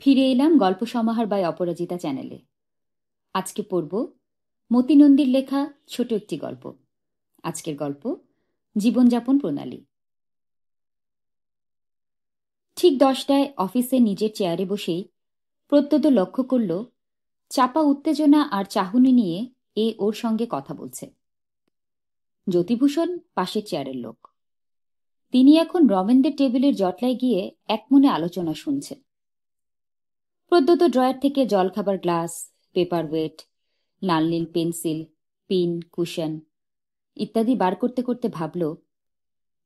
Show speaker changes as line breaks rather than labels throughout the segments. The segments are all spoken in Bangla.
ফিরে এলাম গল্প সমাহার বাই অপরাজিতা চ্যানেলে। আজকে পড়ব মতি নন্দীর লেখা ছোট একটি গল্প। আজকের গল্প জীবনযাপন প্রণালী। ঠিক 10টায় অফিসে নিজের চেয়ারে বসেই প্রত্যুত লক্ষ্য করল চাপা উত্তেজনা আর চাহনি নিয়ে এ ওর সঙ্গে কথা বলছে। জ্যোতিভূষণ পাশের চেয়ারের লোক। তিনি এখন রমেনদের টেবিলের জটলায় গিয়ে একমনে আলোচনা শুনছে। প্রদ্যুত ড্রয়ার থেকে জলখাবার গ্লাস, পেপার ওয়েট, লাল নীল পেন্সিল, পিন, কুশন ইত্যাদি বার করতে করতে ভাবল,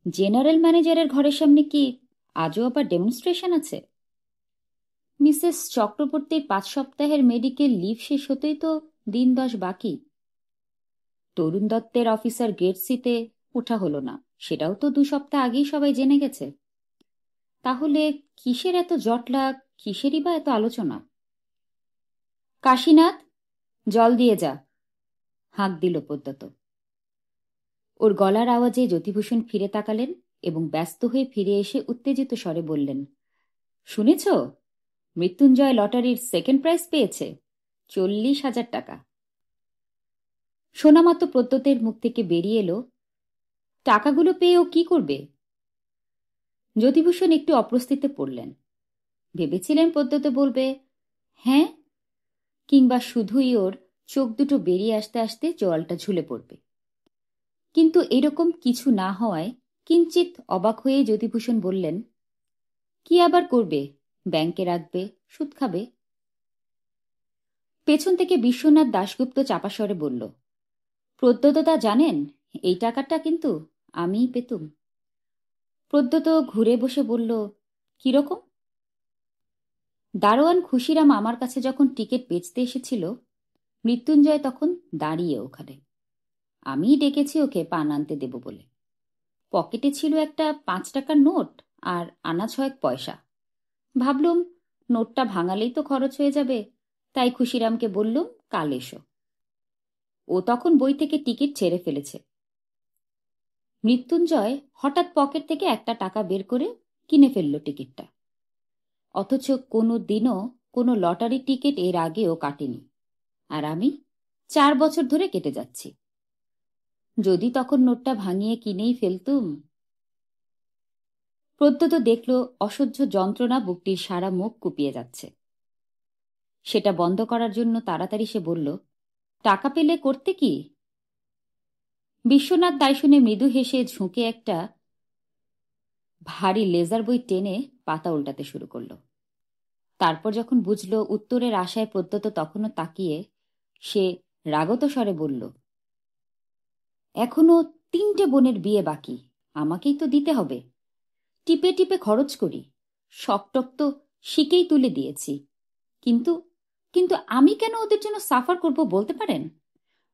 জেনারেল ম্যানেজারের ঘরের সামনে কি আজও আবার ডেমনস্ট্রেশন আছে? মিসেস চক্রবর্তীর 5 সপ্তাহের মেডিকেল লিভ শেষ হতেই তো দিন 10 বাকি। তরুণ দত্তের অফিসার গ্রেড সিতে ওঠা হলো না, সেটাও তো 2 সপ্তাহ আগেই সবাই জেনে গেছে। তাহলে কিসের এত জটলা, কিসেরই বা এত আলোচনা? কাশীনাথ, জল দিয়ে যা, হাঁক দিল প্রদ্যুত। ওর গলার আওয়াজে জ্যোতিভূষণ ফিরে তাকালেন এবং ব্যস্ত হয়ে ফিরে এসে উত্তেজিত স্বরে বললেন, শুনেছ, মৃত্যুঞ্জয় লটারির সেকেন্ড প্রাইজ পেয়েছে, 40,000 টাকা। শোনামাত্র প্রদ্যুতের মুখ থেকে বেরিয়ে এলো, টাকাগুলো পেয়ে ও কি করবে? জ্যোতিভূষণ একটু অপ্রস্তুতে পড়লেন। ভেবেছিলেন প্রদ্যুত বলবে হ্যাঁ, কিংবা শুধুই ওর চোখ দুটো বেরিয়ে আসতে আসতে জলটা ঝুলে পড়বে। কিন্তু এরকম কিছু না হওয়ায় কিঞ্চিত অবাক হয়ে জ্যোতিভূষণ বললেন, কি আবার করবে? ব্যাংকে রাখবে, সুদ খাবে। পেছন থেকে বিশ্বনাথ দাশগুপ্ত চাপা স্বরে বলল, প্রদ্যুতদা জানেন, এই টাকাটা কিন্তু আমিই পেতুম। প্রদ্যুত ঘুরে বসে বলল, কিরকম? দারোয়ান খুশিরাম আমার কাছে যখন টিকিট বেচতে এসেছিল, মৃত্যুঞ্জয় তখন দাঁড়িয়ে ওখানে। আমিই ডেকেছি ওকে পান আনতে দেব বলে। পকেটে ছিল একটা 5 টাকার নোট আর আনা 6 পয়সা। ভাবলুম নোটটা ভাঙালেই তো খরচ হয়ে যাবে, তাই খুশিরামকে বললুম কাল এসো। ও তখন বই থেকে টিকিট ছেড়ে ফেলেছে। মৃত্যুঞ্জয় হঠাৎ পকেট থেকে একটা টাকা বের করে কিনে ফেলল টিকিটটা। অথচ কোনো দিনও কোনো লটারির টিকিট এর আগেও কাটেনি, আর আমি 4 বছর ধরে কেটে যাচ্ছি। যদি তখন নোটটা ভাঙিয়ে কিনেই ফেলতুম। প্রদ্যুত দেখল অসহ্য যন্ত্রণা বুকটির সারা মুখ কুপিয়ে যাচ্ছে। সেটা বন্ধ করার জন্য তাড়াতাড়ি সে বলল, টাকা পেলে করতে কি? বিশ্বনাথ তাই শুনে মৃদু হেসে ঝুঁকে একটা ভারী লেজার বই টেনে পাতা উল্টাতে শুরু করল। তারপর যখন বুঝল উত্তরের আশায় প্রদ্যুত তখনও তাকিয়ে, সে রাগত স্বরে বলল, এখনো 3টে বোনের বিয়ে বাকি, আমাকেই তো দিতে হবে। টিপে টিপে খরচ করি, শকটক তো শিকেই তুলে দিয়েছি। কিন্তু কিন্তু আমি কেন ওদের জন্য সাফার করব বলতে পারেন?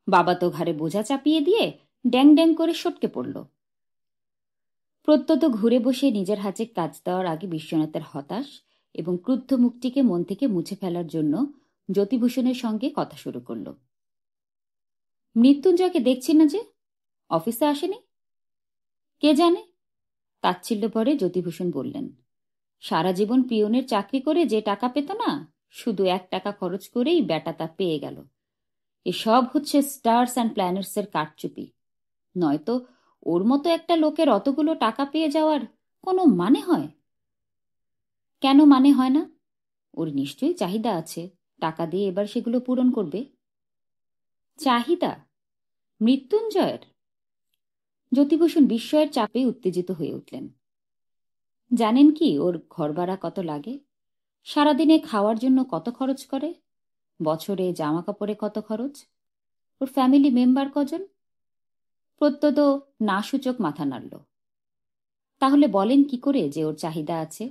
বাবা তো ঘাড়ে বোঝা চাপিয়ে দিয়ে ড্যাং ড্যাং করে সটকে পড়ল। প্রত্যত ঘুরে বসে নিজের হাতে কাজ দেওয়ার আগে বিশ্বনাথের হতাশ এবং ক্রুদ্ধ মুখটিকে মন থেকে মুছে ফেলার জন্য জ্যোতিভূষণের সঙ্গে কথা শুরু করল। মৃত্যুঞ্জয়কে দেখছি না যে, অফিসে আসেনি। কে জানে, তাচ্ছিল্য পরে জ্যোতিভূষণ বললেন, সারা জীবন পিয়নের চাকরি করে যে টাকা পেত না, শুধু 1 টাকা খরচ করেই বেটা তা পেয়ে গেল। এসব হচ্ছে স্টার্স অ্যান্ড প্ল্যানেটসের কারচুপি, নয়তো ওর মতো একটা লোকের অতগুলো টাকা পেয়ে যাওয়ার কোনো মানে হয়? কেন মানে হয় না? ওর নিশ্চয়ই চাহিদা আছে, টাকা দিয়ে এবার সেগুলো পূরণ করবে। চাহিদা মৃত্যুঞ্জয়ের? জ্যোতিভূষণ বিস্ময়ের চাপে উত্তেজিত হয়ে উঠলেন। জানেন কি ওর ঘর ভাড়া কত লাগে? সারাদিনে খাওয়ার জন্য কত খরচ করে? বছরে জামা কাপড়ে কত খরচ? ওর ফ্যামিলি মেম্বার কজন? প্রত্যত না সূচক মাথা নাড়ল। তাহলে বলেন কি করে যে ওর চাহিদা আছে?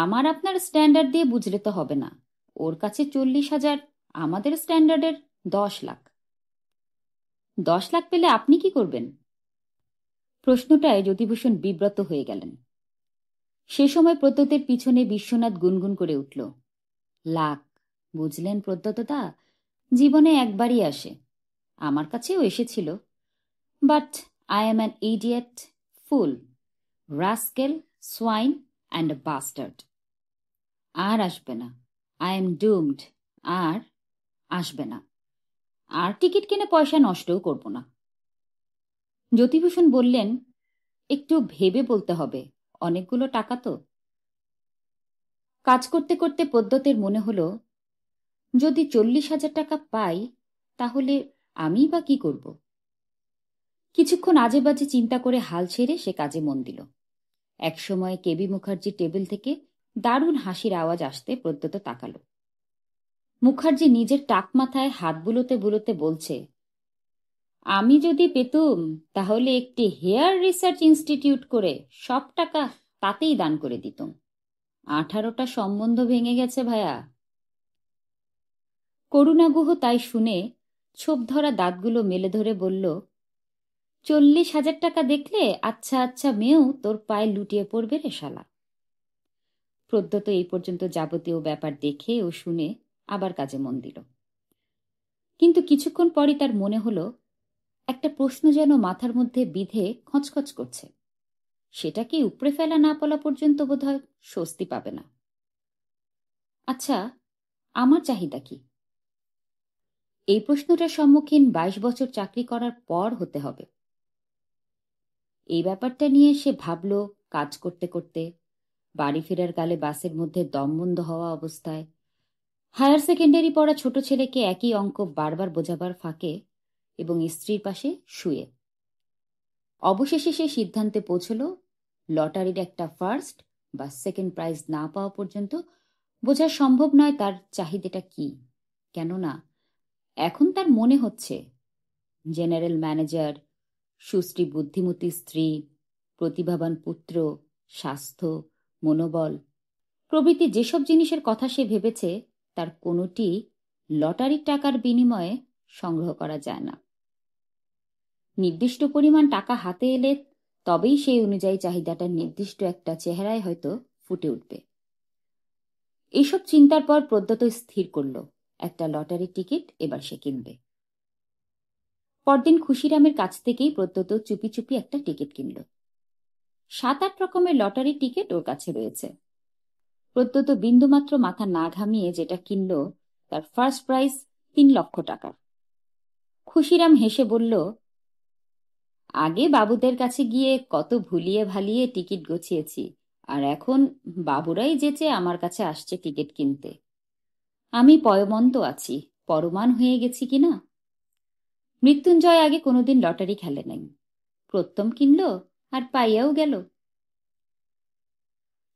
আমার আপনার স্ট্যান্ডার্ড দিয়ে বুঝলে তো হবে না। ওর কাছে 40,000, আমাদের স্ট্যান্ডার্ডের 10 লাখ। 10 লাখ পেলে আপনি কি করবেন? প্রশ্নটায় জ্যোতিভূষণ বিব্রত হয়ে গেলেন। সে সময় প্রদ্যুতের পিছনে বিশ্বনাথ গুনগুন করে উঠল, লাখ? বুঝলেন প্রদ্যুতদা, জীবনে একবারই আসে। আমার কাছেও এসেছিল। But I am an idiot, fool, rascal, swine and bastard. আর আসবে না। I am doomed. আর আসবে না। আর টিকিট কিনে পয়সা নষ্টও করব না। জ্যোতিভূষণ বললেন, একটু ভেবে বলতে হবে, অনেকগুলো টাকা তো। কাজ করতে করতে পদ্মতের মনে হলো, যদি 40,000 টাকা পাই তাহলে আমি বা কি করব। কিছুক্ষণ আজে বাজে চিন্তা করে হাল ছেড়ে সে কাজে মন দিল। একসময় কেবি মুখার্জির টেবিল থেকে দারুণ হাসির আওয়াজ আসতে প্রদ্যোত তাকালো। মুখার্জি নিজের টাক মাথায় হাত বুলোতে বুলোতে বলছে, আমি যদি পেতুম তাহলে একটি হেয়ার রিসার্চ ইনস্টিটিউট করে সব টাকা তাতেই দান করে দিতুম। 18টা সম্বন্ধ ভেঙে গেছে ভায়া। করুণাগুহ তাই শুনে ছোপ ধরা দাঁতগুলো মেলে ধরে বলল, 40,000 টাকা দেখলে আচ্ছা আচ্ছা মেয়েও তোর পায়ে লুটিয়ে পড়বে রে শালা। প্রদ্যোত এই পর্যন্ত যাবতীয় ব্যাপার দেখে ও শুনে আবার কাজে মন দিল। কিন্তু কিছুক্ষণ পরই তার মনে হলো, একটা প্রশ্ন যেন মাথার মধ্যে বিধে খচখচ করছে। সেটাকে উপড়ে ফেলা না পড়া পর্যন্ত বোধহয় স্বস্তি পাবে না। আচ্ছা, আমার চাহিদা কি? এই প্রশ্নটার সম্মুখীন 22 বছর চাকরি করার পর হতে হবে। এই ব্যাপারটা নিয়ে সে ভাবল কাজ করতে করতে, বাড়ি ফেরার গালে বাসের মধ্যে দম বন্ধ হওয়া অবস্থায়, হায়ার সেকেন্ডারি পড়া ছোট ছেলেকে একই অঙ্ক বারবার বোঝাবার ফাঁকে, এবং স্ত্রীর পাশে শুয়ে। অবশেষে সে সিদ্ধান্তে পৌঁছল, লটারির একটা ফার্স্ট বা সেকেন্ড প্রাইজ না পাওয়া পর্যন্ত বোঝা সম্ভব নয় তার চাহিদাটা কি। কেননা এখন তার মনে হচ্ছে জেনারেল ম্যানেজার, সুশ্রী বুদ্ধিমতী স্ত্রী, প্রতিভাবান পুত্র, স্বাস্থ্য, মনোবল প্রভৃতি যেসব জিনিসের কথা সে ভেবেছে তার কোনোটি লটারির টাকার বিনিময়ে সংগ্রহ করা যায় না। নির্দিষ্ট পরিমাণ টাকা হাতে এলে তবেই সেই অনুযায়ী চাহিদাটা নির্দিষ্ট একটা চেহারায় হয়তো ফুটে উঠবে। এইসব চিন্তার পর প্রদ্যোত স্থির করল, একটা লটারির টিকিট এবার সে কিনবে। পরদিন খুশিরামের কাছ থেকেই প্রদ্যোত চুপি চুপি একটা টিকিট কিনল। 7-8 রকমের লটারির টিকিট ওর কাছে রয়েছে। প্রদ্যোত বিন্দুমাত্র মাথা না ঘামিয়ে যেটা কিনল তার ফার্স্ট প্রাইজ 3 লক্ষ টাকার। খুশিরাম হেসে বলল, আগে বাবুদের কাছে গিয়ে কত ভুলিয়ে ভালিয়ে টিকিট গছিয়েছি, আর এখন বাবুরাই যেচে আমার কাছে আসছে টিকিট কিনতে। আমি পয়মন্ত আছি, পরমান হয়ে গেছি কিনা। মৃত্যুঞ্জয় আগে কোনোদিন লটারি খেলে নাই, প্রথম কিনল আর পাইয়াও গেল।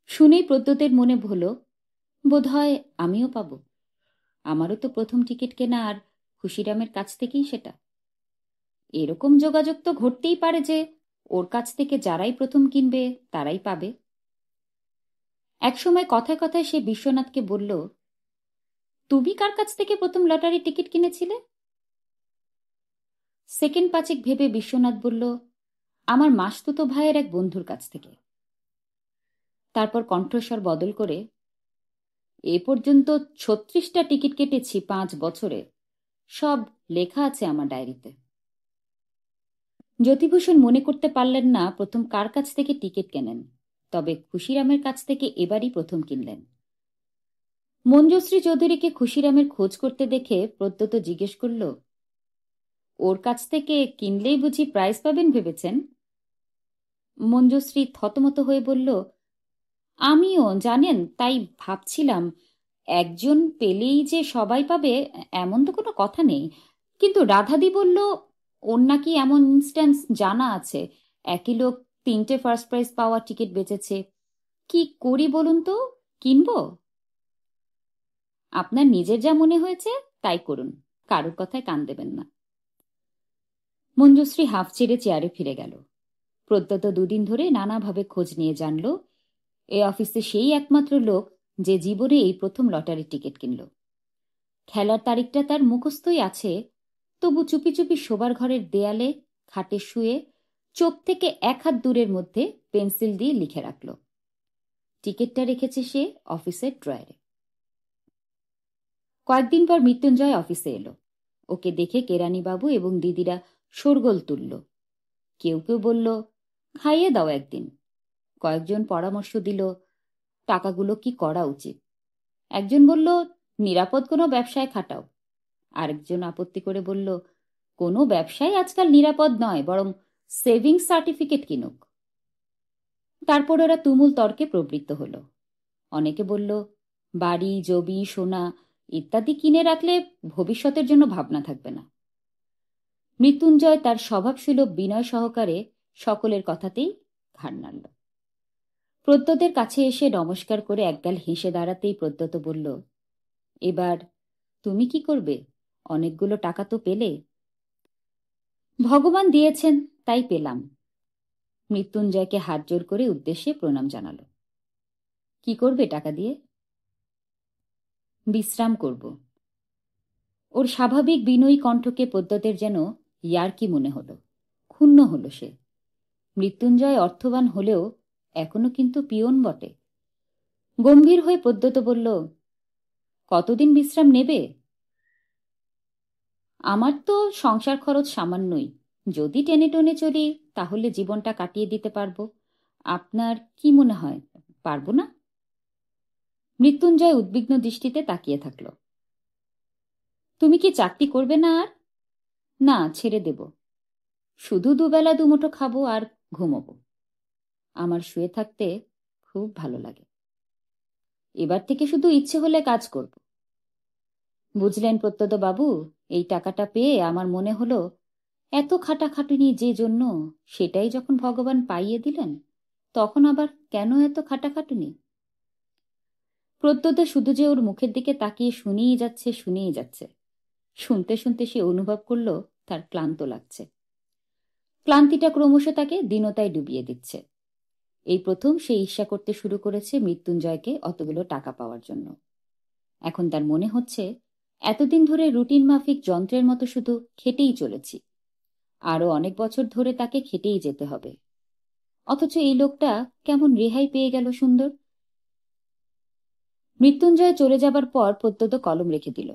শুনেই প্রদ্যোতের মনে হলো, বোধহয় আমিও পাব। আমারও তো প্রথম টিকিট কেনা, আর খুশিরামের কাছ থেকেই সেটা। এরকম যোগাযোগ তো ঘটতেই পারে যে ওর কাছ থেকে যারাই প্রথম কিনবে তারাই পাবে। একসময় কথায় কথায় সে বিশ্বনাথকে বলল, তুমি কার কাছ থেকে প্রথম লটারি টিকিট কিনেছিলে? সেকেন্ড 5 ভেবে বিশ্বনাথ বলল, আমার মাসতুতো ভাইয়ের এক বন্ধুর কাছ থেকে। তারপর কণ্ঠস্বর বদল করে, এ পর্যন্ত 36টা টিকিট কেটেছি 5 বছরে, সব লেখা আছে আমার ডায়েরিতে। জ্যোতিভূষণ মনে করতে পারলেন না প্রথম কার কাছ থেকে টিকিট কেনেন, তবে খুশিরামের কাছ থেকে এবারই প্রথম কিনলেন। মঞ্জুশ্রী চৌধুরীকে খুশিরামের খোঁজ করতে দেখে প্রদ্যোত জিজ্ঞেস করল, ওর কাছ থেকে কিনলেই বুঝি প্রাইজ পাবেন ভেবেছেন? মঞ্জুশ্রী থতমত হয়ে বলল, আমিও জানেন তাই ভাবছিলাম, একজন পেলেই যে সবাই পাবে এমন তো কোনো কথা নেই। কিন্তু রাধাদি বলল ওর নাকি এমন ইনস্ট্যান্স জানা আছে, একই লোক 3টে ফার্স্ট প্রাইজ পাওয়া টিকিট বেচেছে। কি করি বলুন তো, কিনবো? আপনার নিজের যা মনে হয়েছে তাই করুন, কারোর কথায় কান দেবেন না। মঞ্জুশ্রী হাঁফ ছেড়ে চেয়ারে ফিরে গেল। প্রদ্যোত দুদিন ধরে নানাভাবে খোঁজ নিয়ে জানল এই অফিসে সেই একমাত্র লোক যে জীবনে এই প্রথম লটারির টিকিট কিনল। খেলার তারিখটা তার মুখস্থই আছে, তবু চুপি চুপি শোবার ঘরের দেয়ালে খাটে শুয়ে চোখ থেকে 1 হাত দূরের মধ্যে পেন্সিল দিয়ে লিখে রাখল। টিকিটটা রেখেছে সে অফিসের ড্রয়ারে। কয়েকদিন পর মৃত্যুঞ্জয় অফিসে এলো। ওকে দেখে কেরানিবাবু এবং দিদিরা শোরগোল তুলল। কেউ কেউ বলল, খাইয়ে দাও একদিন। কয়েকজন পরামর্শ দিল টাকাগুলো কি করা উচিত। একজন বলল, নিরাপদ কোনো ব্যবসায় খাটাও। আরেকজন আপত্তি করে বলল, কোনো ব্যবসায় আজকাল নিরাপদ নয়, বরং সেভিংস সার্টিফিকেট কিনুক। তারপর ওরা তুমুল তর্কে প্রবৃত্ত হলো। অনেকে বলল, বাড়ি, জমি, সোনা ইত্যাদি কিনে রাখলে ভবিষ্যতের জন্য ভাবনা থাকবে না। মৃত্যুঞ্জয় তার স্বভাবসুলভ বিনয় সহকারে সকলের কথাতেই ঘাড় নাড়ল। প্রদ্যোতের কাছে এসে নমস্কার করে একগাল হেসে দাঁড়াতেই প্রদ্যোত বলল, এবার তুমি কি করবে? অনেকগুলো টাকা তো পেলে। ভগবান দিয়েছেন তাই পেলাম। মৃত্যুঞ্জয়কে হাত জোর করে উদ্দেশ্যে প্রণাম জানাল। কি করবে টাকা দিয়ে? বিশ্রাম করব। ওর স্বাভাবিক বিনয়ী কণ্ঠকে প্রদ্যোতের যেন ইয়ার্কি মনে হলো। ক্ষুণ্ণ হল সে। মৃত্যুঞ্জয় অর্থবান হলেও এখনো কিন্তু পিয়ন বটে। গম্ভীর হয়ে প্রদ্যোত বলল, কতদিন বিশ্রাম নেবে? আমার তো সংসার খরচ সামান্যই। যদি টেনে টনে চলি তাহলে জীবনটা কাটিয়ে দিতে পারবো। আপনার কি মনে হয়, পারবো না? মৃত্যুঞ্জয় উদ্বিগ্ন দৃষ্টিতে তাকিয়ে থাকল। তুমি কি চাকরি করবে না আর? না, ছেড়ে দেব। শুধু দুবেলা দুমুঠো খাবো আর ঘুমোবো। আমার শুয়ে থাকতে খুব ভালো লাগে। এবার থেকে শুধু ইচ্ছে হলে কাজ করব। বুঝলেন প্রত্যত বাবু, এই টাকাটা পেয়ে আমার মনে হলো এত খাটাখাটুনি যে জন্য, সেটাই যখন ভগবান পাইয়ে দিলেন, তখন আবার কেন এত খাটাখাটুনি? প্রত্যত শুধু যে ওর মুখের দিকে তাকিয়ে শুনেই যাচ্ছে শুনেই যাচ্ছে। শুনতে শুনতে সে অনুভব করল তার ক্লান্ত লাগছে। ক্লান্তিটা ক্রমশ তাকে দীনতায় ডুবিয়ে দিচ্ছে। এই প্রথম সে ঈর্ষা করতে শুরু করেছে মৃত্যুঞ্জয়কে অতগুলো টাকা পাওয়ার জন্য। এখন তার মনে হচ্ছে এতদিন ধরে রুটিন মাফিক যন্ত্রের মতো শুধু খেটেই চলেছি, আরো অনেক বছর ধরে তাকে খেটেই যেতে হবে। অথচ এই লোকটা কেমন রেহাই পেয়ে গেল সুন্দর। মৃত্যুঞ্জয় চলে যাবার পর প্রত্যত কলম রেখে দিল।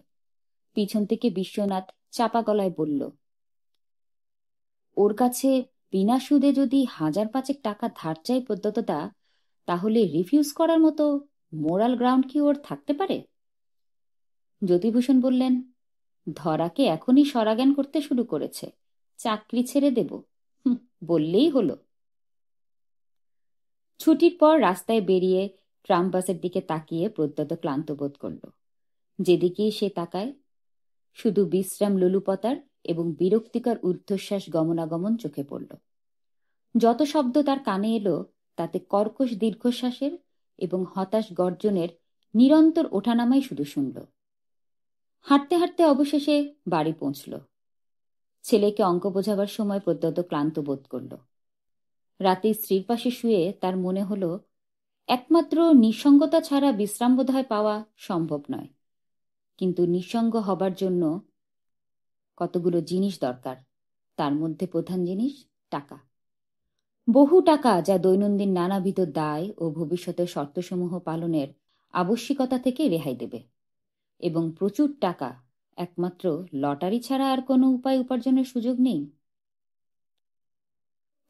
পিছন থেকে বিশ্বনাথ চাপা গলায় বলল, ওর কাছে বিনা সুদে যদি 1000-5 টাকা ধার চাই প্রদ্যোতদা, তাহলে রিফিউজ করার মতো মোরাল গ্রাউন্ড কি ওর থাকতে পারে? জ্যোতিভূষণ বললেন, ধরাকে এখনই সরাজ্ঞান করতে শুরু করেছে, চাকরি ছেড়ে দেব, বললেই হলো। ছুটির পর রাস্তায় বেরিয়ে ট্রাম বাসের দিকে তাকিয়ে প্রদ্যোত ক্লান্ত বোধ করল। যেদিকেই সে তাকায় শুধু বিশ্রাম লুলুপতার এবং বিরক্তিকর ঊর্ধ্বশ্বাস গমনাগমন চোখে পড়ল। যত শব্দ তার কানে এলো তাতে কর্কশ দীর্ঘশ্বাসের এবং হতাশ গর্জনের নিরন্তর ওঠানামাই শুধু শুনল। হাঁটতে হাঁটতে অবশেষে বাড়ি পৌঁছল। ছেলেকে অঙ্ক বোঝাবার সময় প্রদ্যোত ক্লান্ত বোধ করল। রাতে স্ত্রীর পাশে শুয়ে তার মনে হলো একমাত্র নিঃসঙ্গতা ছাড়া বিশ্রাম বোধহয় পাওয়া সম্ভব নয়। কিন্তু নিঃসঙ্গ হবার জন্য কতগুলো জিনিস দরকার। তার মধ্যে প্রধান জিনিস টাকা। বহু টাকা, যা দৈনন্দিন নানাবিধ দায় ও ভবিষ্যতের শর্তসমূহ পালনের আবশ্যিকতা থেকে রেহাই দেবে। এবং প্রচুর টাকা, একমাত্র লটারি ছাড়া আর কোনো উপায় উপার্জনের সুযোগ নেই।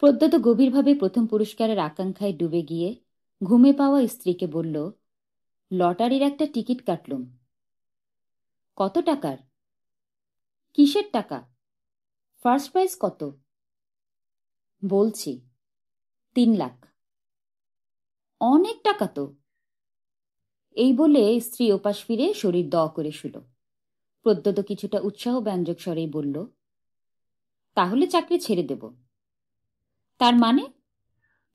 প্রদ্যোত গভীরভাবে প্রথম পুরস্কারের আকাঙ্ক্ষায় ডুবে গিয়ে ঘুমে পাওয়া স্ত্রীকে বলল, লটারির একটা টিকিট কাটলুম। কত টাকার? কিসের টাকা? ফার্স্ট প্রাইজ কত? বলছি, 3 লাখ। অনেক টাকা তো। এই বলে স্ত্রী ওপাশ ফিরে শরীর দ করে শুল। প্রদ্যোত কিছুটা উৎসাহ ব্যঞ্জক স্বরেই বলল, তাহলে চাকরি ছেড়ে দেব। তার মানে?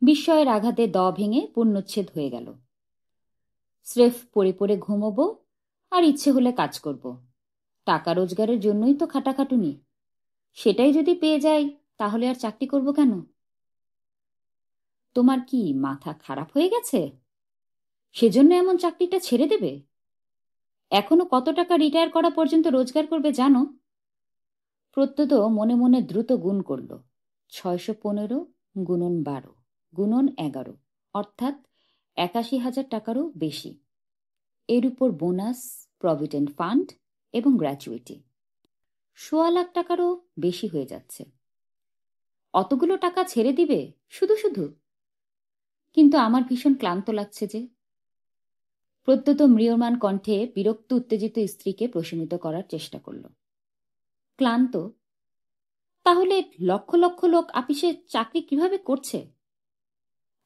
বিস্ময়ের আঘাতে দ ভেঙে পূর্ণচ্ছেদ হয়ে গেল। স্রেফ পড়ে পড়ে ঘুমোবো আর ইচ্ছে হলে কাজ করব। টাকা রোজগারের জন্যই তো খাটাখাটুনি। সেটাই যদি পেয়ে যাই তাহলে আর চাকরি করব কেন? তোমার কি মাথা খারাপ হয়ে গেছে? সেজন্য এমন চাকরিটা ছেড়ে দেবে? এখনো কত টাকা রিটায়ার করা পর্যন্ত রোজগার করবে জানো? প্রত্যুত মনে মনে দ্রুত গুণ করল। 615 গুণন 12 গুণন 11, অর্থাৎ 81,000 টাকারও বেশি। এর উপর বোনাস, প্রভিডেন্ট ফান্ড এবং গ্র্যাচুইটি 1.25 লাখ টাকারও বেশি হয়ে যাচ্ছে। অতগুলো টাকা ছেড়ে দিবে শুধু শুধু? কিন্তু আমার ভীষণ ক্লান্ত লাগছে যে। প্রত্যুত ম্রিয়মাণ কণ্ঠে বিরক্ত উত্তেজিত স্ত্রীকে প্রশমিত করার চেষ্টা করল। ক্লান্ত। তাহলে লক্ষ লক্ষ লোক আপিসে চাকরি কিভাবে করছে?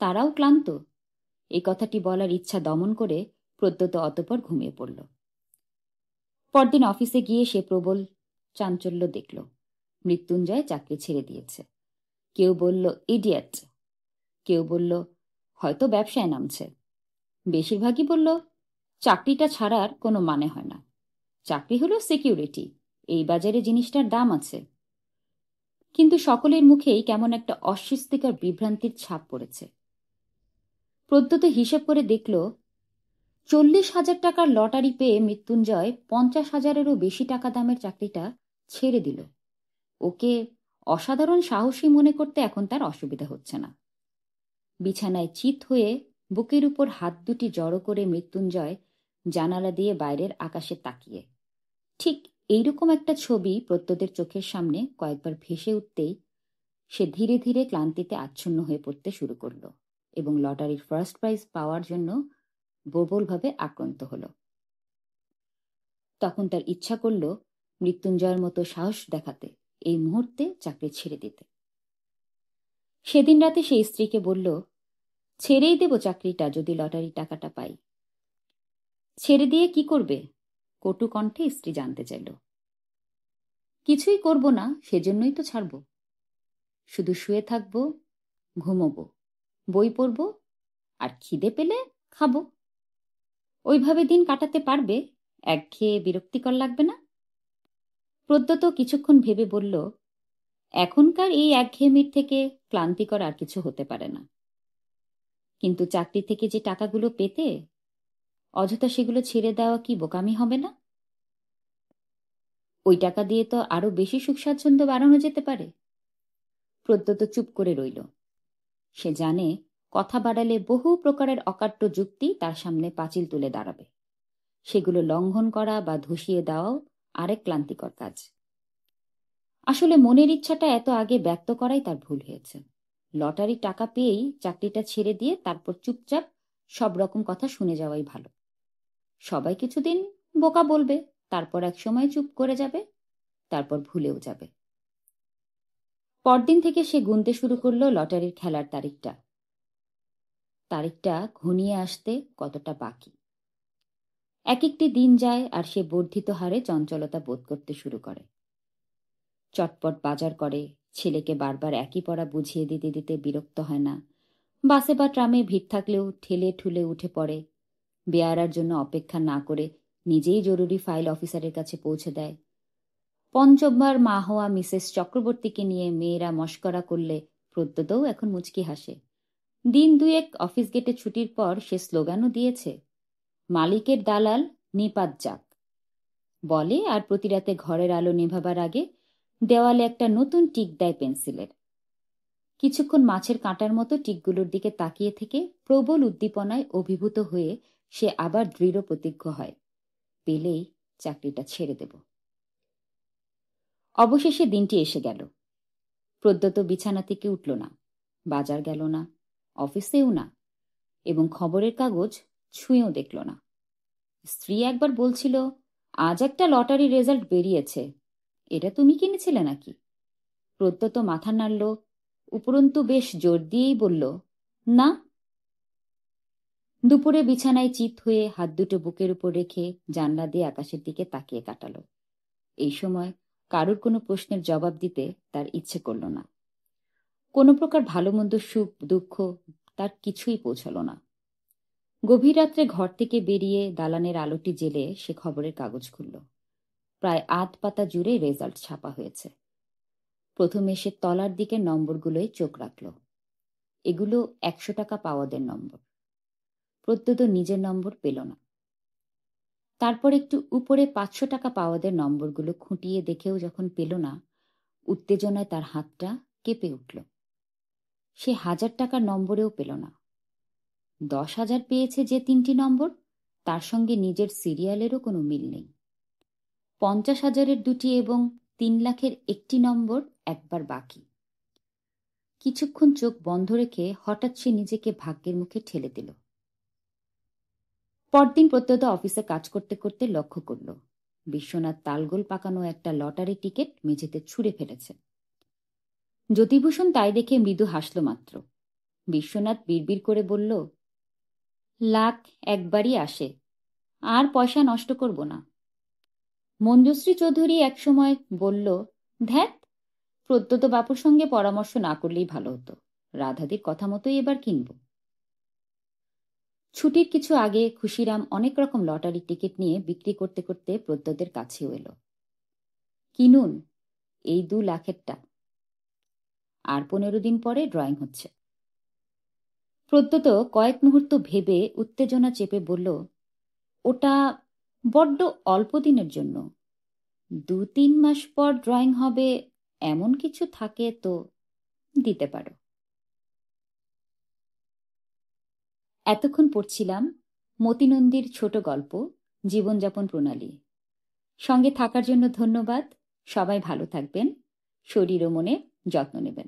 তারাও ক্লান্ত। এই কথাটি বলার ইচ্ছা দমন করে প্রত্যুত অতঃপর ঘুমিয়ে পড়ল। পরদিন অফিসে গিয়ে সে প্রবল চাঞ্চল্য দেখল। মৃত্যুঞ্জয় চাকরি ছেড়ে দিয়েছে। কেউ বলল ইডিয়েট, কেউ বলল হয়তো ব্যবসায় নামছে, বেশিরভাগই বলল চাকরিটা ছাড়ার কোনো মানে হয় না, চাকরি হলো সিকিউরিটি, এই বাজারে জিনিসটার দাম আছে। কিন্তু সকলের মুখেই কেমন একটা অস্বস্তিকর বিভ্রান্তির ছাপ পড়েছে। প্রত্যুত হিসেব করে দেখল 40,000 টাকার লটারি পেয়ে মৃত্যুঞ্জয় 50,000-এরও বেশি টাকা দামের চাকরিটা ছেড়ে দিল। ওকে অসাধারণ সাহসী মনে করতে এখন তার অসুবিধা হচ্ছে না। বিছানায় চিত হয়ে বুকের উপর হাত দুটি জড়ো করে মৃত্যুঞ্জয় জানালা দিয়ে বাইরের আকাশে তাকিয়ে। ঠিক এইরকম একটা ছবি প্রত্যুতের চোখের সামনে কয়েকবার ভেসে উঠতেই সে ধীরে ধীরে ক্লান্তিতে আচ্ছন্ন হয়ে পড়তে শুরু করল এবং লটারির ফার্স্ট প্রাইজ পাওয়ার জন্য প্রবলভাবে আক্রান্ত হল। তখন তার ইচ্ছা করল মৃত্যুঞ্জয়ের মতো সাহস দেখাতে, এই মুহূর্তে চাকরি ছেড়ে দিতে। সেদিন রাতে সে স্ত্রীকে বলল, ছেড়েই দেব চাকরিটা যদি লটারি টাকাটা পাই। ছেড়ে দিয়ে কি করবে? কটু কণ্ঠে স্ত্রী জানতে চাইল। কিছুই করব না, সেজন্যই তো ছাড়ব। শুধু শুয়ে থাকবো, ঘুমোবো, বই পড়ব, আর খিদে পেলে খাবো। ওইভাবে দিন কাটাতে পারবে? একঘেয়ে বিরক্তিকর লাগবে না? প্রদ্যোত কিছুক্ষণ ভেবে বলল, এখনকার এই একঘেয়েমির থেকে ক্লান্তিকর আর কিছু হতে পারে না। কিন্তু চাকরি থেকে যে টাকাগুলো পেতে, অযথা সেগুলো ছেড়ে দেওয়া কি বোকামি হবে না? ওই টাকা দিয়ে তো আরো বেশি সুখ স্বাচ্ছন্দ্য বাড়ানো যেতে পারে। প্রদ্যোত চুপ করে রইল। সে জানে কথা বাড়ালে বহু প্রকারের অকাট্য যুক্তি তার সামনে পাঁচিল তুলে দাঁড়াবে। সেগুলো লঙ্ঘন করা বা ধসিয়ে দেওয়াও আরেক ক্লান্তিকর কাজ। আসলে মনের ইচ্ছাটা এত আগে ব্যক্ত করাই তার ভুল হয়েছে। লটারি টাকা পেয়েই চাকরিটা ছেড়ে দিয়ে তারপর চুপচাপ সব রকম কথা শুনে যাওয়াই ভালো। সবাই কিছুদিন বোকা বলবে, তারপর এক সময় চুপ করে যাবে, তারপর ভুলেও যাবে। পরদিন থেকে সে গুনতে শুরু করলো লটারির খেলার তারিখটা। তারিখটা ঘনিয়ে আসতে কতটা বাকি। এক একটি দিন যায় আর সে বর্ধিত হারে চঞ্চলতা বোধ করতে শুরু করে। চটপট বাজার করে, ছেলেকে বারবার একই পড়া বুঝিয়ে দিতে দিতে বিরক্ত হয় না। বাসে বা ট্রামে ভিড় থাকলেও ঠেলে ঠুলে উঠে পড়ে। বেয়ারার জন্য অপেক্ষা না করে নিজেই জরুরি ফাইল অফিসারের কাছে পৌঁছে দেয়। পঞ্চমবার মা হওয়া মিসেস চক্রবর্তীকে নিয়ে মেয়েরা মস্করা করলে প্রদ্যোতও এখন মুচকি হাসে। দিন দুয়েক অফিস গেটে ছুটির পর সে স্লোগানও দিয়েছে, মালিকের দালাল নিপাত যাক বলে, আর প্রতি রাতে ঘরের আলো নেভাবার আগে দেওয়ালে একটা নতুন টিক দেয় পেন্সিলের। কিছুক্ষণ মাছের কাঁটার মতো টিকগুলোর দিকে তাকিয়ে থেকে প্রবল উদ্দীপনায় অভিভূত হয়ে সে আবার দৃঢ় প্রতিজ্ঞ হয়, পেলেই চাকরিটা ছেড়ে দেব। অবশেষে দিনটি এসে গেল। প্রদ্যোত বিছানা থেকে উঠল না, বাজার গেল না, অফিসেও না, এবং খবরের কাগজ ছুঁয়েও দেখল না। স্ত্রী একবার বলছিল, আজ একটা লটারি রেজাল্ট বেরিয়েছে, এটা তুমি কিনেছিলে নাকি? প্রত্যুত মাথা নাড়ল, উপরন্তু বেশ জোর দিয়েই বলল, না। দুপুরে বিছানায় চিত হয়ে হাত দুটো বুকের উপর রেখে জানলা দিয়ে আকাশের দিকে তাকিয়ে কাটালো। এই সময় কারুর কোনো প্রশ্নের জবাব দিতে তার ইচ্ছে করল না। কোনো প্রকার ভালো মন্দ সুখ দুঃখ তার কিছুই পৌঁছল না। গভীর রাত্রে ঘর থেকে বেরিয়ে দালানের আলোটি জেলে সে খবরের কাগজ খুলল। প্রায় ৮ পাতা জুড়ে রেজাল্ট ছাপা হয়েছে। প্রথমে সে তলার দিকের নম্বরগুলোয় চোখ রাখল। এগুলো ১০০ টাকা পাওয়াদের নম্বর। প্রত্যুত নিজের নম্বর পেল না। তারপর একটু উপরে ৫০০ টাকা পাওয়াদের নম্বরগুলো খুঁটিয়ে দেখেও যখন পেল না, উত্তেজনায় তার হাতটা কেঁপে উঠল। সে ১০০০ টাকার নম্বরেও পেল না। ১০,০০০ পেয়েছে যে ৩টি নম্বর, তার সঙ্গে নিজের সিরিয়ালেরও কোনো মিল নেই। ৫০,০০০-এর ২টি এবং ৩,০০,০০০-এর একটি নম্বর একবার বাকি। কিছুক্ষণ চোখ বন্ধ রেখে হঠাৎ সে নিজেকে ভাগ্যের মুখে ঠেলে দিল। পরদিন প্রত্যুত অফিসে কাজ করতে করতে লক্ষ্য করল বিশ্বনাথ তালগোল পাকানো একটা লটারি টিকিট মেঝেতে ছুঁড়ে ফেলেছে। জ্যোতিভূষণ তাই দেখে মৃদু হাসল মাত্র। বিশ্বনাথ বিড়বিড় করে বলল, লাখ একবারই আসে, আর পয়সা নষ্ট করব না। মঞ্জুশ্রী চৌধুরী একসময় বলল, ধ্যাত, প্রত্যুত বাপুর সঙ্গে পরামর্শ না করলেই ভালো হতো। রাধাদির কথা মতোই এবার কিনব। ছুটির কিছু আগে খুশিরাম অনেক রকম লটারি টিকিট নিয়ে বিক্রি করতে করতে প্রত্যুতের কাছেও এলো। কিনুন, এই 2 লাখেরটা। আর 15 দিন পরে ড্রয়িং হচ্ছে। প্রত্যুত কয়েক মুহূর্ত ভেবে উত্তেজনা চেপে বলল, ওটা বড্ড অল্প দিনের জন্য। 2-3 মাস পর ড্রয়িং হবে, এমন কিছু থাকে তো দিতে পারো। এতক্ষণ পড়ছিলাম মতিনন্দীর ছোট গল্প জীবনযাপন প্রণালী। সঙ্গে থাকার জন্য ধন্যবাদ। সবাই ভালো থাকবেন, শরীর ও মনে যত্ন নেবেন।